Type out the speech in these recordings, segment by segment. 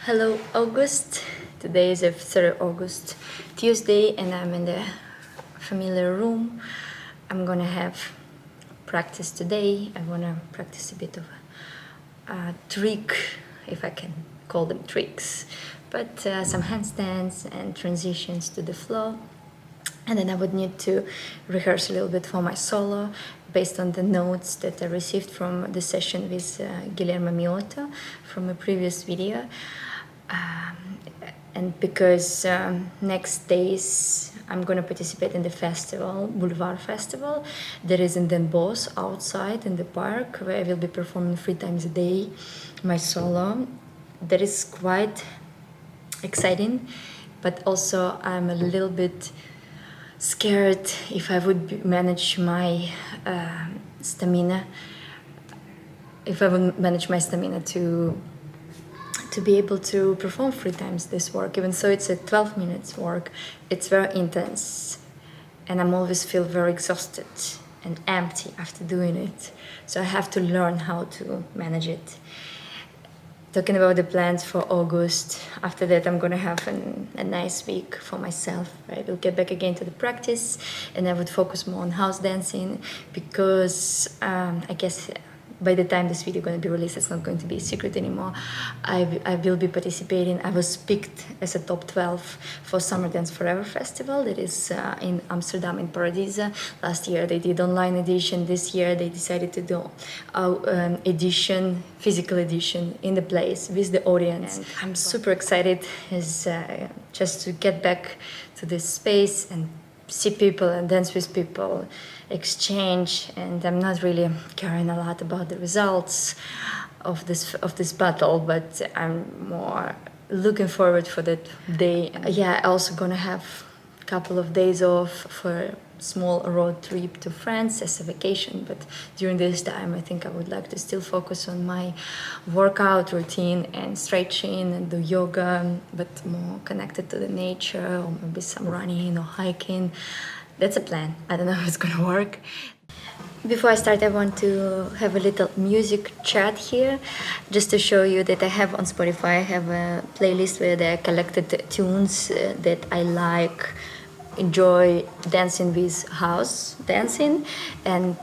Hello, August. Today is the 3rd of August, Tuesday, and I'm in the familiar room. I'm gonna have practice today. I wanna practice a bit of a trick, if I can call them tricks, but some handstands and transitions to the flow. And then I would need to rehearse a little bit for my solo based on the notes that I received from the session with Guillermo Miotto from a previous video. And because next days I'm going to participate in the festival, Boulevard Festival, that is in Den Bosch outside in the park, where I will be performing 3 times a day my solo. That is quite exciting, but also I'm a little bit scared if I would manage my stamina. If I would manage my stamina to be able to perform 3 times this work, even though it's a 12 minutes work, it's very intense, and I'm always feel very exhausted and empty after doing it. So I have to learn how to manage it. Talking about the plans for August, after that I'm gonna have a nice week for myself. I will get back again to the practice, and I would focus more on house dancing, because I guess by the time this video is going to be released, it's not going to be a secret anymore. I will be participating. I was picked as a top 12 for Summer Dance Forever Festival. That is in Amsterdam, in Paradise. Last year they did online edition. This year they decided to do edition, physical edition in the place with the audience. And I'm super excited just to get back to this space and see people and dance with people, exchange, and I'm not really caring a lot about the results of this battle, but I'm more looking forward for that day. Yeah, I also gonna have a couple of days off for small road trip to France as a vacation, but during this time I think I would like to still focus on my workout routine and stretching and do yoga, but more connected to the nature, or maybe some running or hiking. That's a plan. I don't know if it's gonna work. Before I start, I want to have a little music chat here, just to show you that I have on Spotify, I have a playlist where there are collected tunes that I like, enjoy dancing with house dancing, and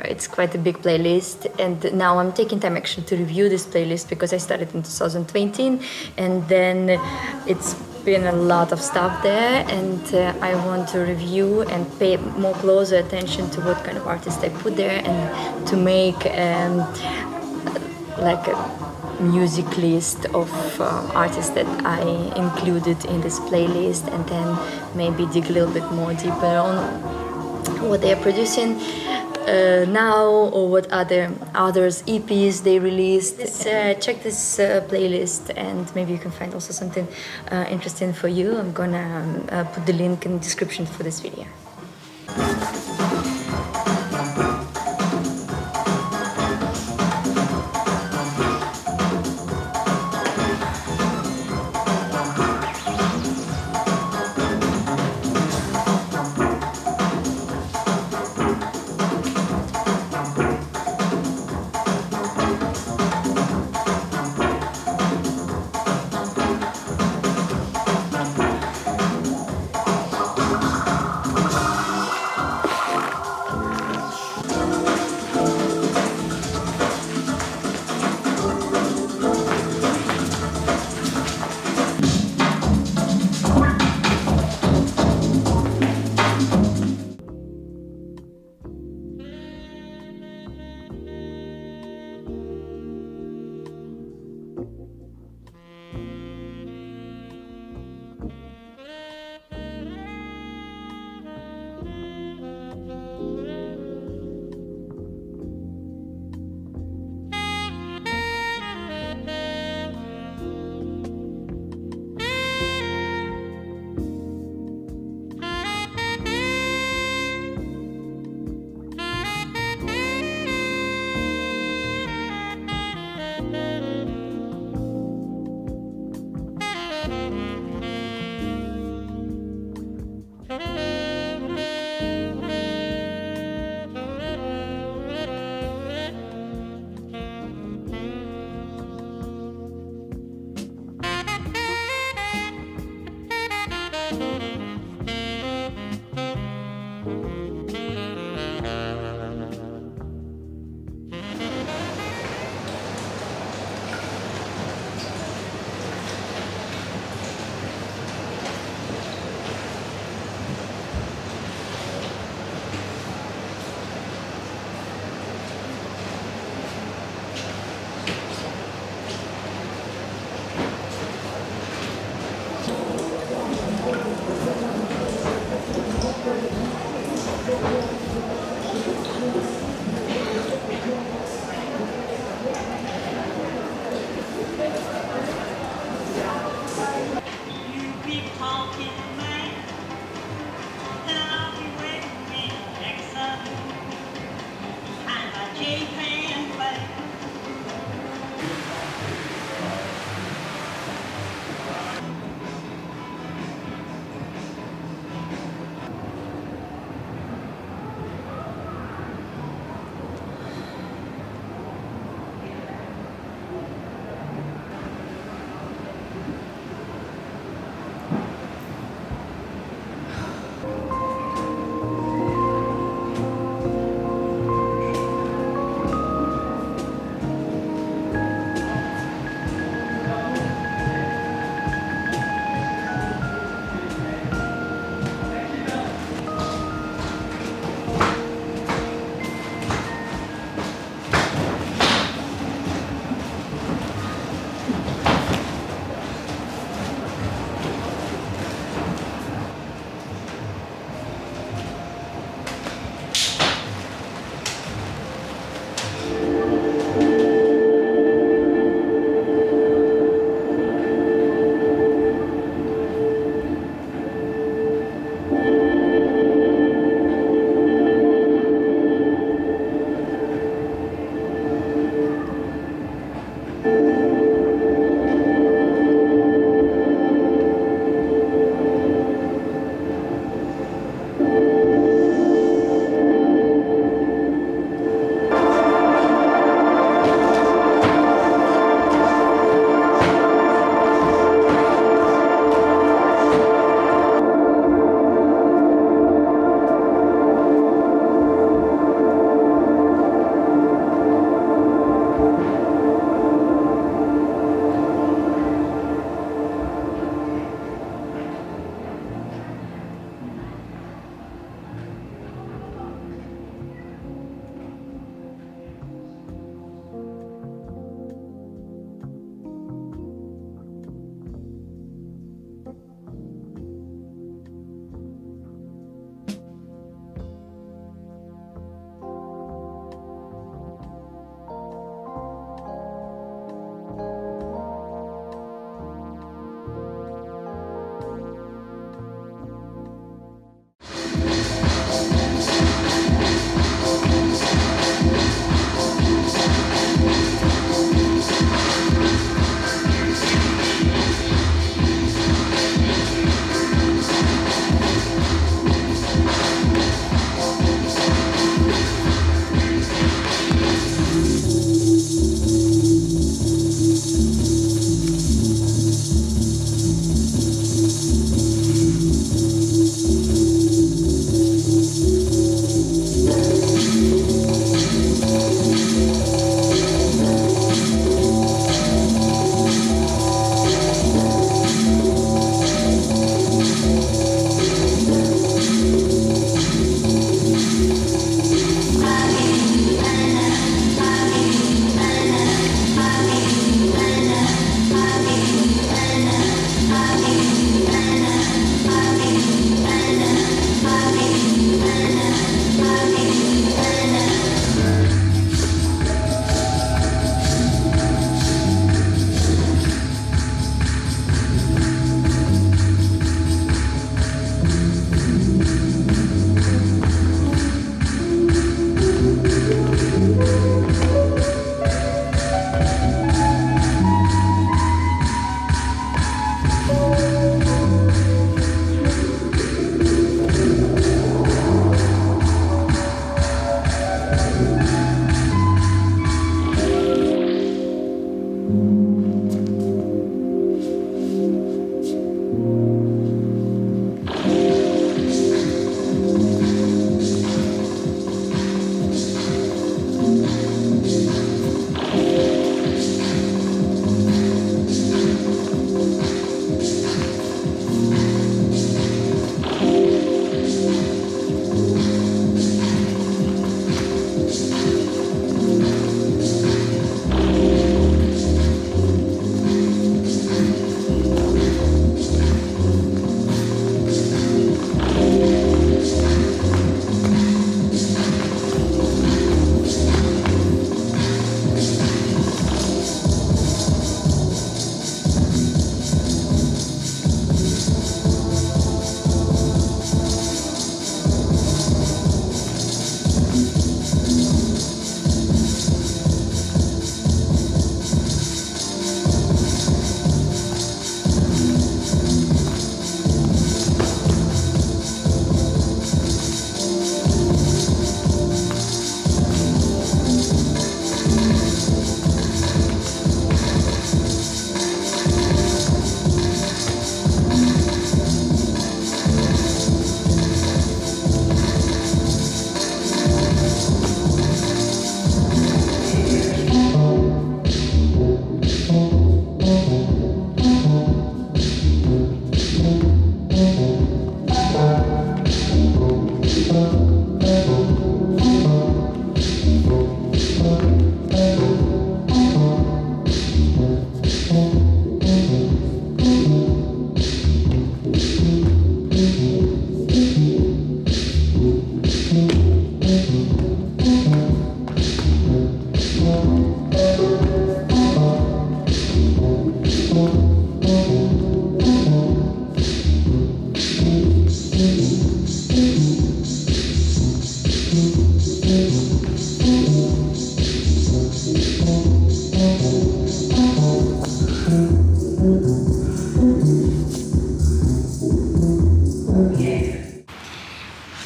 it's quite a big playlist, and now I'm taking time actually to review this playlist, because I started in 2020, and then it's been a lot of stuff there, and I want to review and pay more closer attention to what kind of artists I put there, and to make like a music list of artists that I included in this playlist, and then maybe dig a little bit more deeper on what they are producing now, or what others EPs they released. Check this playlist, and maybe you can find also something interesting for you. I'm gonna put the link in the description for this video.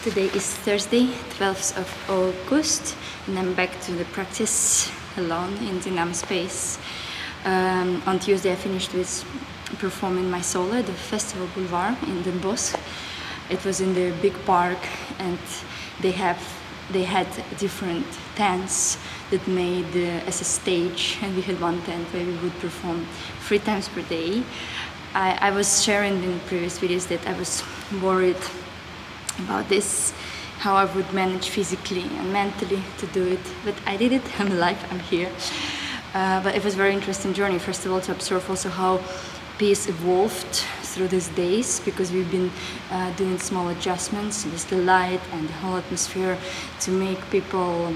Today is Thursday, 12th of August, and I'm back to the practice alone in Dynamic Space. On Tuesday I finished with performing my solo at the Festival Boulevard in Den Bosch. It was in the big park, and they had different tents that made as a stage, and we had one tent where we would perform 3 times per day. I was sharing in previous videos that I was worried about this, how I would manage physically and mentally to do it, but I did it. I'm alive, I'm here. But it was a very interesting journey, first of all, to observe also how peace evolved through these days, because we've been doing small adjustments with the light and the whole atmosphere to make people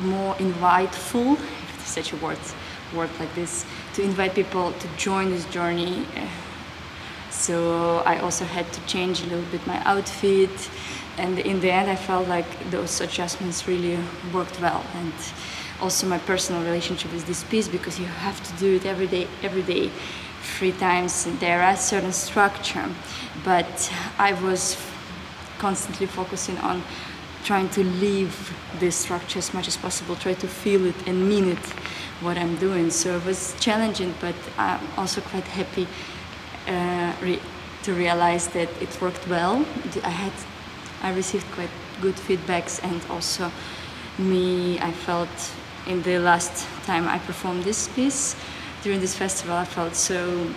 more inviteful, if there's such a word like this, to invite people to join this journey. So I also had to change a little bit my outfit, and in the end I felt like those adjustments really worked well. And also my personal relationship with this piece, because you have to do it every day, 3 times, and there are certain structure, but I was constantly focusing on trying to live this structure as much as possible, try to feel it and mean it, what I'm doing. So it was challenging, but I'm also quite happy to realize that it worked well. I received quite good feedbacks, and also I felt in the last time I performed this piece during this festival, I felt so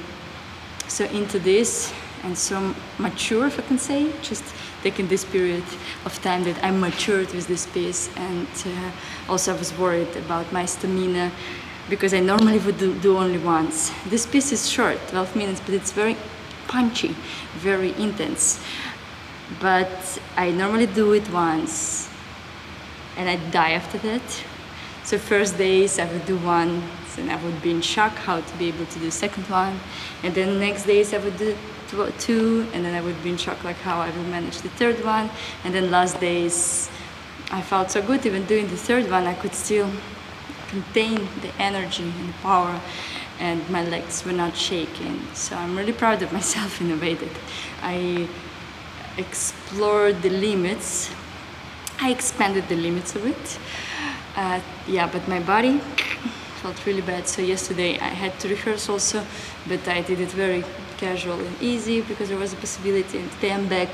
into this and so mature, if I can say, just taking this period of time that I matured with this piece. And also I was worried about my stamina, because I normally would do only once. This piece is short, 12 minutes, but it's very punchy, very intense. But I normally do it once and I die after that. So first days I would do one, and I would be in shock how to be able to do the second one, and then next days I would do 2, and then I would be in shock like how I will manage the third one, and then last days I felt so good even doing the third one. I could still contain the energy and the power, and my legs were not shaking. So I'm really proud of myself in a way that I explored the limits. I expanded the limits of it. But my body felt really bad. So yesterday I had to rehearse also, but I did it very casual and easy because there was a possibility. And today I'm back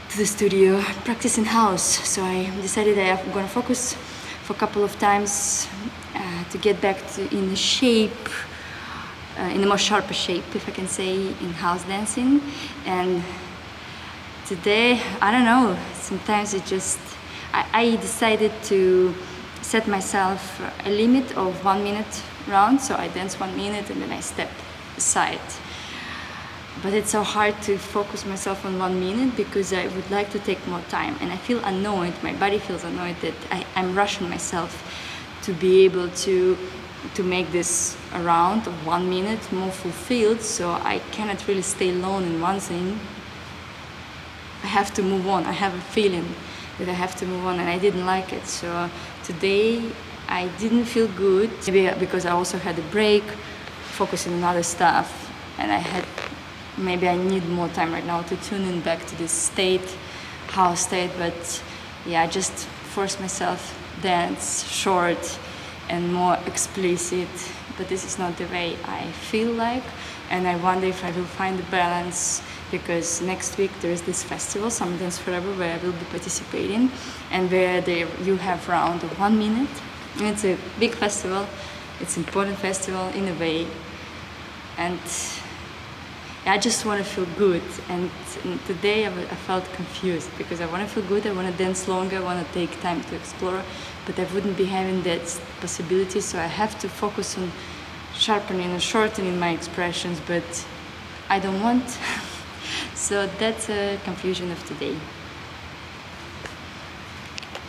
to the studio, practicing house. So I decided I'm gonna focus for a couple of times to get back in shape, in a more sharper shape, if I can say, in house dancing. And today, I don't know, sometimes it just, I decided to set myself a limit of 1 minute round, so I dance 1 minute and then I step aside. But it's so hard to focus myself on 1 minute, because I would like to take more time, and I feel annoyed, my body feels annoyed that I'm rushing myself to be able to make this a round of 1 minute more fulfilled. So I cannot really stay alone in one thing. I have to move on. I have a feeling that I have to move on, and I didn't like it. So today I didn't feel good, maybe because I also had a break, focusing on other stuff, and maybe I need more time right now to tune in back to this house state. But yeah, I just forced myself dance short and more explicit, but this is not the way I feel like, and I wonder if I will find the balance, because next week there is this festival, Some Dance Forever, where I will be participating, and where you have round of 1 minute, and it's a big festival, it's an important festival in a way, and I just want to feel good. And today I felt confused, because I want to feel good, I want to dance longer, I want to take time to explore, but I wouldn't be having that possibility, so I have to focus on sharpening and shortening my expressions, but I don't want. So that's a confusion of today.